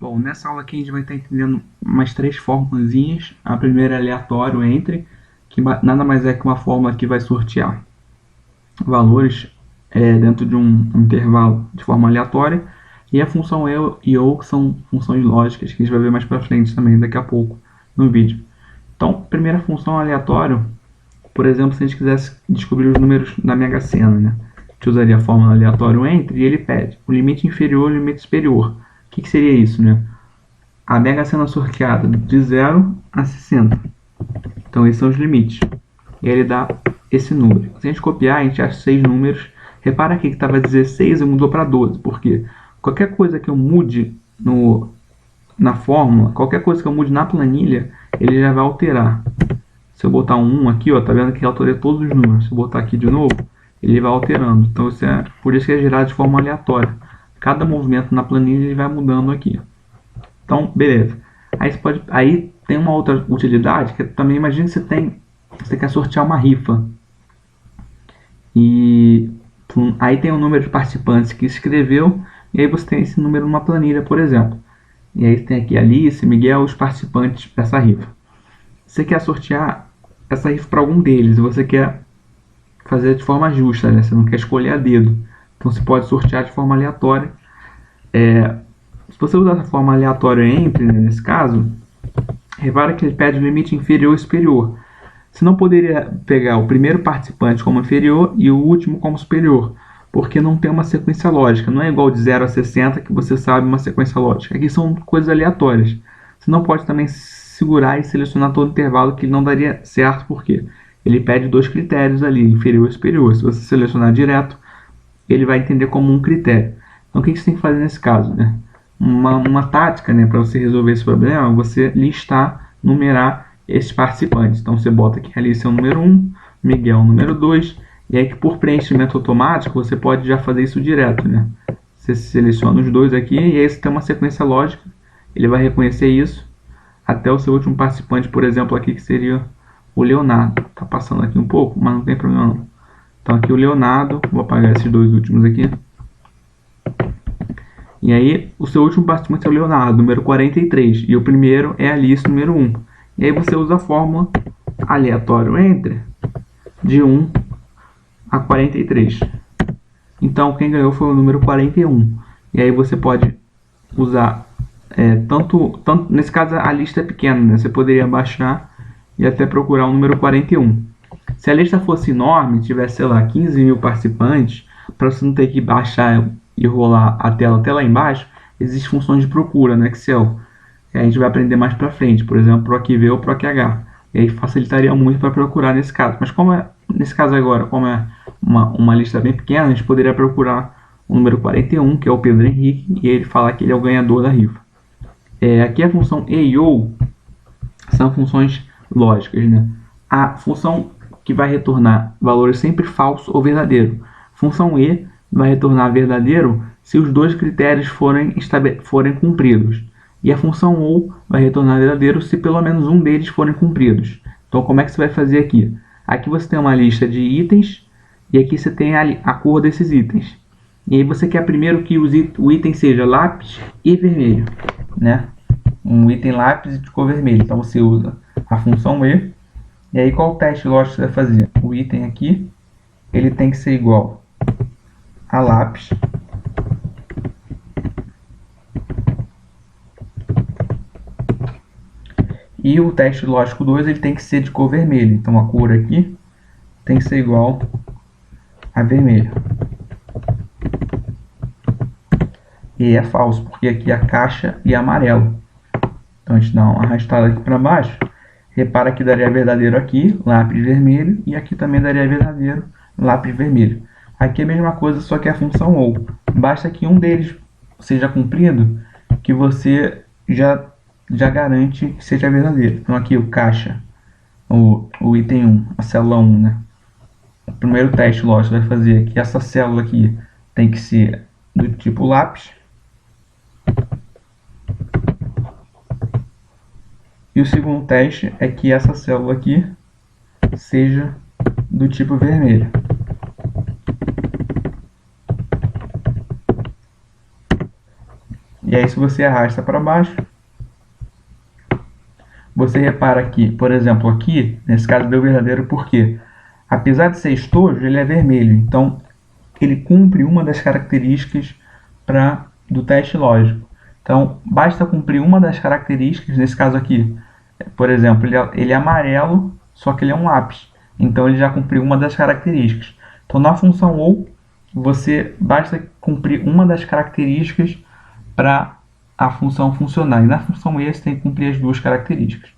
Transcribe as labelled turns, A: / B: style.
A: Bom, nessa aula aqui a gente vai estar entendendo umas três formulazinhas. A primeira é aleatório entre, que nada mais é que uma fórmula que vai sortear valores dentro de um intervalo de forma aleatória. E a função eu e ou, que são funções lógicas, que a gente vai ver mais para frente também, daqui a pouco, no vídeo. Então, primeira função aleatório, por exemplo, se a gente quisesse descobrir os números da Mega Sena, né? A gente usaria a fórmula aleatório entre e ele pede o limite inferior e o limite superior. O que seria isso, né? A Mega Sena sorteada de 0 a 60. Então esses são os limites. E aí ele dá esse número. Se a gente copiar, a gente acha 6 números. Repara aqui que estava 16 e mudou para 12. Por quê? Qualquer coisa que eu mude na fórmula, qualquer coisa que eu mude na planilha, ele já vai alterar. Se eu botar um 1 aqui, ó, tá vendo que eu alterei todos os números. Se eu botar aquaqui de novo, ele vai alterando. Então por isso que é gerado de forma aleatória. Cada movimento na planilha ele vai mudando aqui. Então, beleza. Aí tem uma outra utilidade que também imagina que você quer sortear uma rifa. E aí tem o número de participantes que escreveu e aí você tem esse número numa planilha, por exemplo. E aí tem aqui Alice, Miguel, os participantes dessa rifa. Você quer sortear essa rifa para algum deles e você quer fazer de forma justa, né? Você não quer escolher a dedo. Então você pode sortear de forma aleatória. Se você usar essa forma aleatória entre, né, nesse caso, repara que ele pede o limite inferior e superior. Você não poderia pegar o primeiro participante como inferior e o último como superior, porque não tem uma sequência lógica. Não é igual de 0 a 60 que você sabe uma sequência lógica. Aqui são coisas aleatórias. Você não pode também segurar e selecionar todo o intervalo, que não daria certo, porque ele pede dois critérios ali, inferior e superior. Se você selecionar direto, ele vai entender como um critério. Então o que você tem que fazer nesse caso, né? Uma tática, né, para você resolver esse problema é você listar, numerar esses participantes. Então você bota aqui Alice é o número 1, Miguel é o número 2, e aí que por preenchimento automático você pode já fazer isso direto, né? Você seleciona os dois aqui e aí você tem uma sequência lógica, ele vai reconhecer isso até o seu último participante, por exemplo, aqui que seria o Leonardo. Tá passando aqui um pouco, mas não tem problema não. Então aqui o Leonardo, vou apagar esses dois últimos aqui. E aí, o seu último participante é o Leonardo, número 43. E o primeiro é a Alice, número 1. E aí você usa a fórmula aleatório entre de 1 a 43. Então, quem ganhou foi o número 41. E aí você pode usar, tanto nesse caso a lista é pequena, né? Você poderia baixar e até procurar o número 41. Se a lista fosse enorme, tivesse, sei lá, 15 mil participantes, para você não ter que baixar e rolar a tela até lá embaixo, existem funções de procura no Excel. A gente vai aprender mais para frente, por exemplo, PROC-V ou PROC-H. E aí facilitaria muito para procurar nesse caso. Mas nesse caso agora, como é uma lista bem pequena, a gente poderia procurar o número 41, que é o Pedro Henrique, e ele falar que ele é o ganhador da rifa. Aqui a função e e ou são funções lógicas, né? A função que vai retornar valores sempre falso ou verdadeiro. Função e vai retornar verdadeiro se os dois critérios forem cumpridos. E a função ou vai retornar verdadeiro se pelo menos um deles forem cumpridos. Então como é que você vai fazer aqui? Aqui você tem uma lista de itens e aqui você tem a cor desses itens. E aí você quer primeiro que o item seja lápis e vermelho, né? Um item lápis de cor vermelha. Então você usa a função e aí qual o teste lógico que você vai fazer? O item aqui ele tem que ser igual a lápis e o teste lógico 2 ele tem que ser de cor vermelha. Então a cor aqui tem que ser igual a vermelho. E é falso, porque aqui a caixa é amarelo. Então a gente dá uma arrastada aqui para baixo. Repara que daria verdadeiro aqui, lápis vermelho, e aqui também daria verdadeiro, lápis vermelho. Aqui é a mesma coisa, só que é a função ou. Basta que um deles seja cumprido, que você já garante que seja verdadeiro. Então aqui o caixa, o item 1, a célula 1, né? O primeiro teste, lógico, vai fazer que essa célula aqui tem que ser do tipo lápis. E o segundo teste é que essa célula aqui seja do tipo vermelho. E aí se você arrasta para baixo, você repara que, por exemplo, aqui, nesse caso deu verdadeiro porque, apesar de ser estojo, ele é vermelho. Então, ele cumpre uma das características do teste lógico. Então, basta cumprir uma das características, nesse caso aqui, por exemplo, ele é amarelo, só que ele é um lápis. Então, ele já cumpriu uma das características. Então, na função ou, você basta cumprir uma das características para a função funcionar. E na função e, você tem que cumprir as duas características.